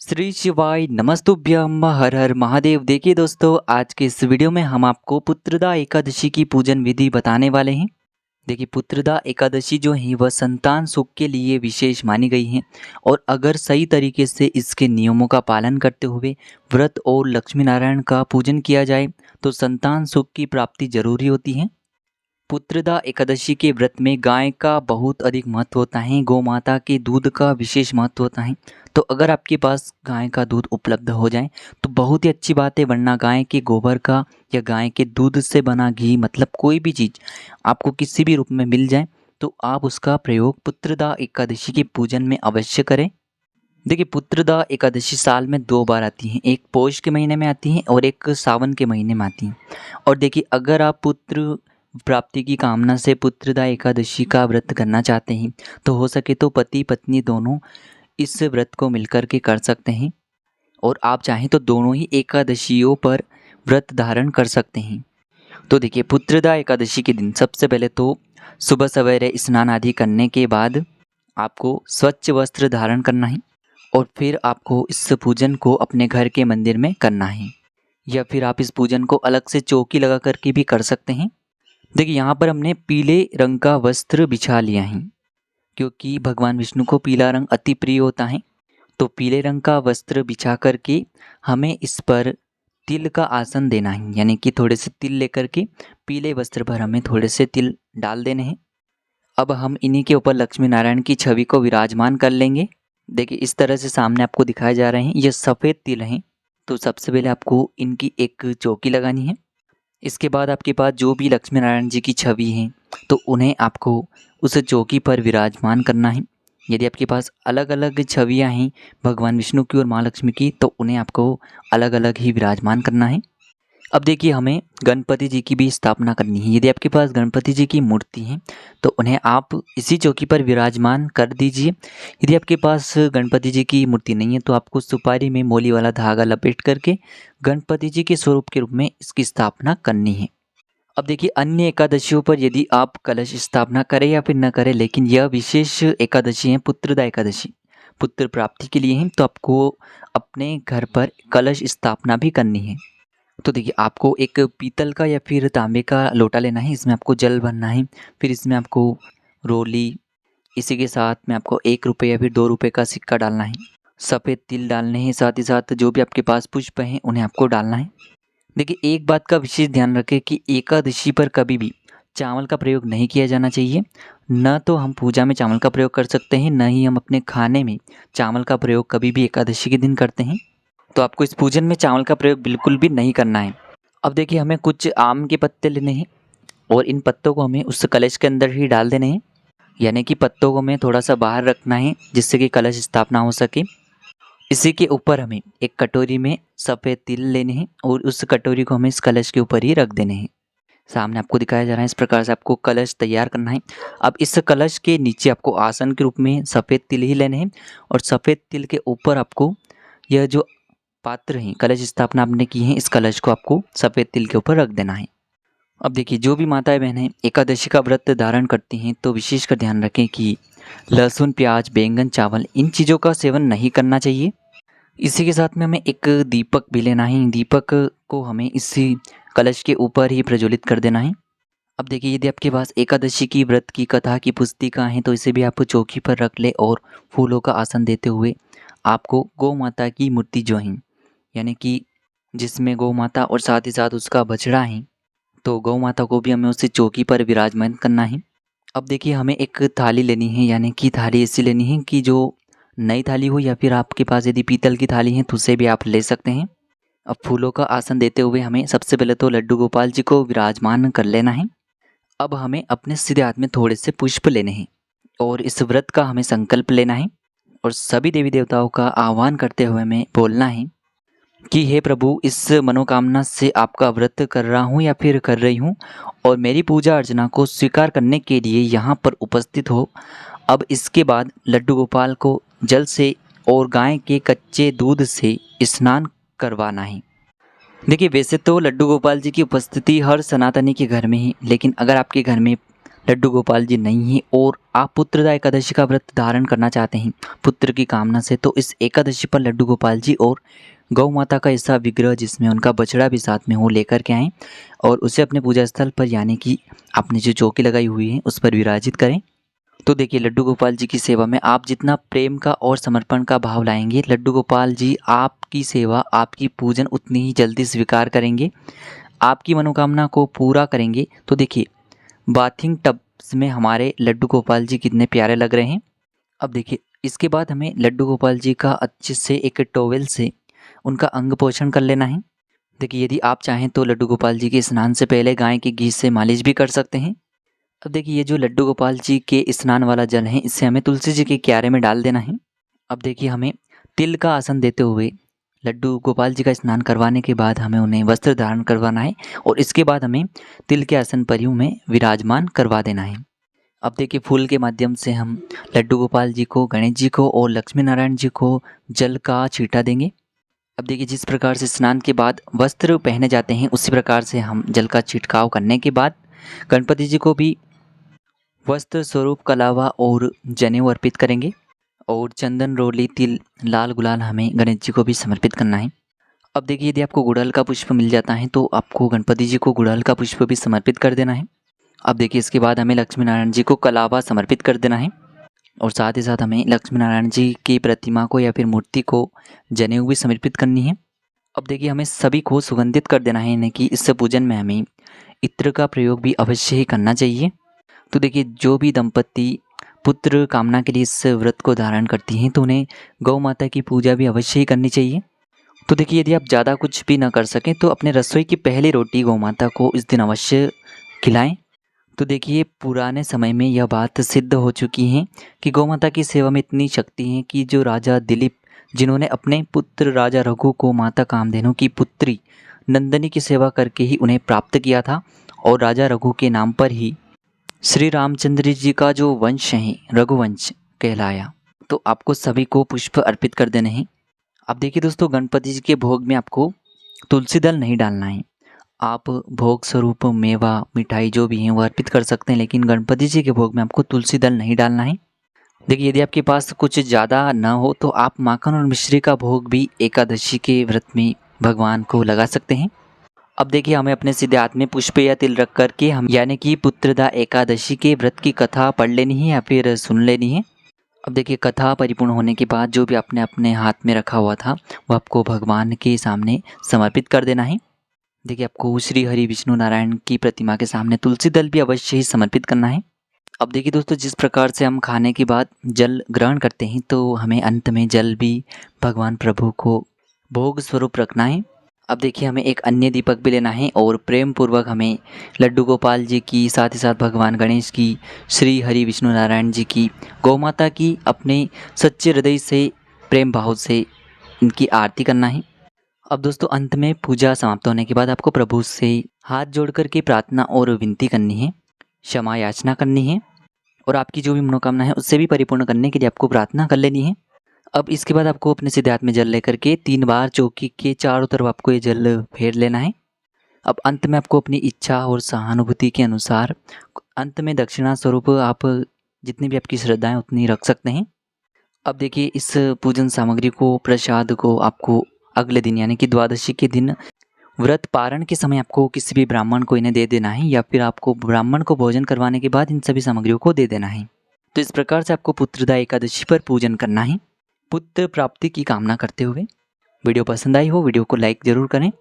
श्री शिवाय नमस्तुभ्यम हर हर महादेव। देखिए दोस्तों, आज के इस वीडियो में हम आपको पुत्रदा एकादशी की पूजन विधि बताने वाले हैं। देखिए, पुत्रदा एकादशी जो है वह संतान सुख के लिए विशेष मानी गई है और अगर सही तरीके से इसके नियमों का पालन करते हुए व्रत और लक्ष्मी नारायण का पूजन किया जाए तो संतान सुख की प्राप्ति जरूरी होती है। पुत्रदा एकादशी के व्रत में गाय का बहुत अधिक महत्व होता है, गौ माता के दूध का विशेष महत्व होता है। तो अगर आपके पास गाय का दूध उपलब्ध हो जाए तो बहुत ही अच्छी बात है, वरना गाय के गोबर का या गाय के दूध से बना घी मतलब कोई भी चीज़ आपको किसी भी रूप में मिल जाए तो आप उसका प्रयोग पुत्रदा एकादशी के पूजन में अवश्य करें। देखिए, पुत्रदा एकादशी साल में 2 बार आती हैं, एक पौष के महीने में आती हैं और एक सावन के महीने में आती हैं। और देखिए, अगर आप पुत्र प्राप्ति की कामना से पुत्रदा एकादशी का व्रत करना चाहते हैं तो हो सके तो पति पत्नी दोनों इस व्रत को मिलकर के कर सकते हैं और आप चाहें तो दोनों ही एकादशियों पर व्रत धारण कर सकते हैं। तो देखिए, पुत्रदा एकादशी के दिन सबसे पहले तो सुबह सवेरे स्नान आदि करने के बाद आपको स्वच्छ वस्त्र धारण करना है और फिर आपको इस पूजन को अपने घर के मंदिर में करना है या फिर आप इस पूजन को अलग से चौकी लगा करके भी कर सकते हैं। देखिए, यहाँ पर हमने पीले रंग का वस्त्र बिछा लिया है क्योंकि भगवान विष्णु को पीला रंग अति प्रिय होता है। तो पीले रंग का वस्त्र बिछा करके हमें इस पर तिल का आसन देना है, यानी कि थोड़े से तिल लेकर के पीले वस्त्र पर हमें थोड़े से तिल डाल देने हैं। अब हम इन्हीं के ऊपर लक्ष्मी नारायण की छवि को विराजमान कर लेंगे। देखिए, इस तरह से सामने आपको दिखाए जा रहे हैं, ये सफ़ेद तिल हैं। तो सबसे पहले आपको इनकी एक चौकी लगानी है। इसके बाद आपके पास जो भी लक्ष्मी नारायण जी की छवि हैं तो उन्हें आपको उस चौकी पर विराजमान करना है। यदि आपके पास अलग अलग छवियां हैं भगवान विष्णु की और माँ लक्ष्मी की तो उन्हें आपको अलग अलग ही विराजमान करना है। अब देखिए, हमें गणपति जी की भी स्थापना करनी है। यदि आपके पास गणपति जी की मूर्ति है तो उन्हें आप इसी चौकी पर विराजमान कर दीजिए। यदि आपके पास गणपति जी की मूर्ति नहीं है तो आपको सुपारी में मोली वाला धागा लपेट करके गणपति जी के स्वरूप के रूप में इसकी स्थापना करनी है। अब देखिए, अन्य एकादशियों पर यदि आप कलश स्थापना करें या फिर न करें, लेकिन यह विशेष एकादशी है पुत्रदा एकादशी, पुत्र प्राप्ति के लिए है, तो आपको अपने घर पर कलश स्थापना भी करनी है। तो देखिए, आपको एक पीतल का या फिर तांबे का लोटा लेना है, इसमें आपको जल भरना है, फिर इसमें आपको रोली, इसी के साथ में आपको 1 रुपये या फिर 2 रुपये का सिक्का डालना है, सफ़ेद तिल डालने हैं, साथ ही साथ जो भी आपके पास पुष्प हैं उन्हें आपको डालना है। देखिए, एक बात का विशेष ध्यान रखें कि एकादशी पर कभी भी चावल का प्रयोग नहीं किया जाना चाहिए। न तो हम पूजा में चावल का प्रयोग कर सकते हैं, न ही हम अपने खाने में चावल का प्रयोग कभी भी एकादशी के दिन करते हैं। तो आपको इस पूजन में चावल का प्रयोग बिल्कुल भी नहीं करना है। अब देखिए, हमें कुछ आम के पत्ते लेने हैं और इन पत्तों को हमें उस कलश के अंदर ही डाल देने हैं, यानी कि पत्तों को हमें थोड़ा सा बाहर रखना है जिससे कि कलश स्थापना हो सके। इसी के ऊपर हमें एक कटोरी में सफ़ेद तिल लेने हैं और उस कटोरी को हमें इस कलश के ऊपर ही रख देने हैं। सामने आपको दिखाया जा रहा है, इस प्रकार से आपको कलश तैयार करना है। अब इस कलश के नीचे आपको आसन के रूप में सफ़ेद तिल ही लेने हैं और सफ़ेद तिल के ऊपर आपको यह जो पात्र हैं, कलश स्थापना आपने की है, इस कलश को आपको सफ़ेद तिल के ऊपर रख देना है। अब देखिए, जो भी माताएं बहनें एकादशी का व्रत धारण करती हैं तो विशेषकर ध्यान रखें कि लहसुन, प्याज, बैंगन, चावल इन चीज़ों का सेवन नहीं करना चाहिए। इसी के साथ में हमें एक दीपक भी लेना है। दीपक को हमें इसी कलश के ऊपर ही प्रज्वलित कर देना है। अब देखिए, यदि आपके पास एकादशी की व्रत की कथा की पुस्तिका है तो इसे भी आप चौकी पर रख ले और फूलों का आसन देते हुए आपको गौ माता की मूर्ति जो है, यानी कि जिसमें गौ माता और साथ ही साथ उसका बछड़ा है, तो गौ माता को भी हमें उसी चौकी पर विराजमान करना है। अब देखिए, हमें एक थाली लेनी है, यानी कि थाली ऐसी लेनी है कि जो नई थाली हो या फिर आपके पास यदि पीतल की थाली है तो उसे भी आप ले सकते हैं। अब फूलों का आसन देते हुए हमें सबसे पहले तो लड्डू गोपाल जी को विराजमान कर लेना है। अब हमें अपने सीधे हाथ में थोड़े से पुष्प लेने हैं और इस व्रत का हमें संकल्प लेना है और सभी देवी देवताओं का आह्वान करते हुए हमें बोलना है कि हे प्रभु, इस मनोकामना से आपका व्रत कर रहा हूँ या फिर कर रही हूँ और मेरी पूजा अर्चना को स्वीकार करने के लिए यहाँ पर उपस्थित हो। अब इसके बाद लड्डू गोपाल को जल से और गाय के कच्चे दूध से स्नान करवाना है। देखिए, वैसे तो लड्डू गोपाल जी की उपस्थिति हर सनातनी के घर में ही, लेकिन अगर आपके घर में लड्डू गोपाल जी नहीं हैं और आप पुत्रदा एकादशी का व्रत धारण करना चाहते हैं पुत्र की कामना से, तो इस एकादशी पर लड्डू गोपाल जी और गौ माता का ऐसा विग्रह जिसमें उनका बछड़ा भी साथ में हो लेकर के आएँ और उसे अपने पूजा स्थल पर यानी कि आपने जो चौकी लगाई हुई है उस पर विराजित करें। तो देखिए लड्डू गोपाल जी की सेवा में आप जितना प्रेम का और समर्पण का भाव लाएंगे, लड्डू गोपाल जी आपकी सेवा, आपकी पूजन उतनी ही जल्दी स्वीकार करेंगे, आपकी मनोकामना को पूरा करेंगे। तो देखिए बाथिंग टब्स में हमारे लड्डू गोपाल जी कितने प्यारे लग रहे हैं। अब देखिए इसके बाद हमें लड्डू गोपाल जी का अच्छे से एक टॉवेल से उनका अंग पोषण कर लेना है। देखिए यदि आप चाहें तो लड्डू गोपाल जी के स्नान से पहले गाय के घी से मालिश भी कर सकते हैं। अब देखिए ये जो लड्डू गोपाल जी के स्नान वाला जल है इसे हमें तुलसी जी के क्यारे में डाल देना है। अब देखिए हमें तिल का आसन देते हुए लड्डू गोपाल जी का स्नान करवाने के बाद हमें उन्हें वस्त्र धारण करवाना है और इसके बाद हमें तिल के आसन पर ही उन्हें विराजमान करवा देना है। अब देखिए फूल के माध्यम से हम लड्डू गोपाल जी को, गणेश जी को और लक्ष्मी नारायण जी को जल का छींटा देंगे। अब देखिए जिस प्रकार से स्नान के बाद वस्त्र पहने जाते हैं उसी प्रकार से हम जल का छिड़काव करने के बाद गणपति जी को भी वस्त्र स्वरूप कलावा और जनेऊ अर्पित करेंगे और चंदन, रोली, तिल, लाल गुलाल हमें गणेश जी को भी समर्पित करना है। अब देखिए यदि आपको गुड़हल का पुष्प मिल जाता है तो आपको गणपति जी को गुड़हल का पुष्प भी समर्पित कर देना है। अब देखिए इसके बाद हमें लक्ष्मी नारायण जी को कलावा समर्पित कर देना है और साथ ही साथ हमें लक्ष्मी नारायण जी की प्रतिमा को या फिर मूर्ति को जनेऊ भी समर्पित करनी है। अब देखिए हमें सभी को सुगंधित कर देना है, यानी कि इस पूजन में हमें इत्र का प्रयोग भी अवश्य ही करना चाहिए। तो देखिए जो भी दंपति पुत्र कामना के लिए इस व्रत को धारण करती हैं तो उन्हें गौ माता की पूजा भी अवश्य ही करनी चाहिए। तो देखिए यदि आप ज़्यादा कुछ भी ना कर सकें तो अपने रसोई की पहली रोटी गौ माता को इस दिन अवश्य खिलाएं। तो देखिए पुराने समय में यह बात सिद्ध हो चुकी है कि गौ माता की सेवा में इतनी शक्ति है कि जो राजा दिलीप, जिन्होंने अपने पुत्र राजा रघु को माता कामधेनु की पुत्री नंदनी की सेवा करके ही उन्हें प्राप्त किया था और राजा रघु के नाम पर ही श्री रामचंद्र जी का जो वंश है रघुवंश कहलाया। तो आपको सभी को पुष्प अर्पित कर देने हैं। अब देखिए दोस्तों गणपति जी के भोग में आपको तुलसी दल नहीं डालना है। आप भोग स्वरूप मेवा, मिठाई जो भी हैं वो अर्पित कर सकते हैं, लेकिन गणपति जी के भोग में आपको तुलसी दल नहीं डालना है। देखिए यदि आपके पास कुछ ज़्यादा ना हो तो आप माखन और मिश्री का भोग भी एकादशी के व्रत में भगवान को लगा सकते हैं। अब देखिए हमें अपने सीधे हाथ में पुष्प या तिल रख करके हम यानी कि पुत्रदा एकादशी के व्रत की कथा पढ़ लेनी है या फिर सुन लेनी है। अब देखिए कथा परिपूर्ण होने के बाद जो भी आपने अपने हाथ में रखा हुआ था वो आपको भगवान के सामने समर्पित कर देना है। देखिए आपको श्री हरि विष्णु नारायण की प्रतिमा के सामने तुलसी दल भी अवश्य ही समर्पित करना है। अब देखिए दोस्तों जिस प्रकार से हम खाने के बाद जल ग्रहण करते हैं तो हमें अंत में जल भी भगवान प्रभु को भोग स्वरूप रखना है। अब देखिए हमें एक अन्य दीपक भी लेना है और प्रेम पूर्वक हमें लड्डू गोपाल जी की, साथ ही साथ भगवान गणेश की, श्री हरि विष्णु नारायण जी की, गौ माता की अपने सच्चे हृदय से प्रेम भाव से इनकी आरती करना है। अब दोस्तों अंत में पूजा समाप्त होने के बाद आपको प्रभु से हाथ जोड़ कर के प्रार्थना और विनती करनी है, क्षमा याचना करनी है और आपकी जो भी मनोकामना है उससे भी परिपूर्ण करने के लिए आपको प्रार्थना कर लेनी है। अब इसके बाद आपको अपने सीधे हाथ में जल लेकर के 3 बार चौकी के चारों तरफ आपको ये जल फेर लेना है। अब अंत में आपको अपनी इच्छा और सहानुभूति के अनुसार अंत में दक्षिणा स्वरूप आप जितनी भी आपकी श्रद्धा है उतनी रख सकते हैं। अब देखिए इस पूजन सामग्री को, प्रसाद को आपको अगले दिन यानी कि द्वादशी के दिन व्रत पारण के समय आपको किसी भी ब्राह्मण को इन्हें दे देना है या फिर आपको ब्राह्मण को भोजन करवाने के बाद इन सभी सामग्रियों को दे देना है। तो इस प्रकार से आपको पुत्रदा एकादशी पर पूजन करना है पुत्र प्राप्ति की कामना करते हुए। वीडियो पसंद आई हो वीडियो को लाइक ज़रूर करें।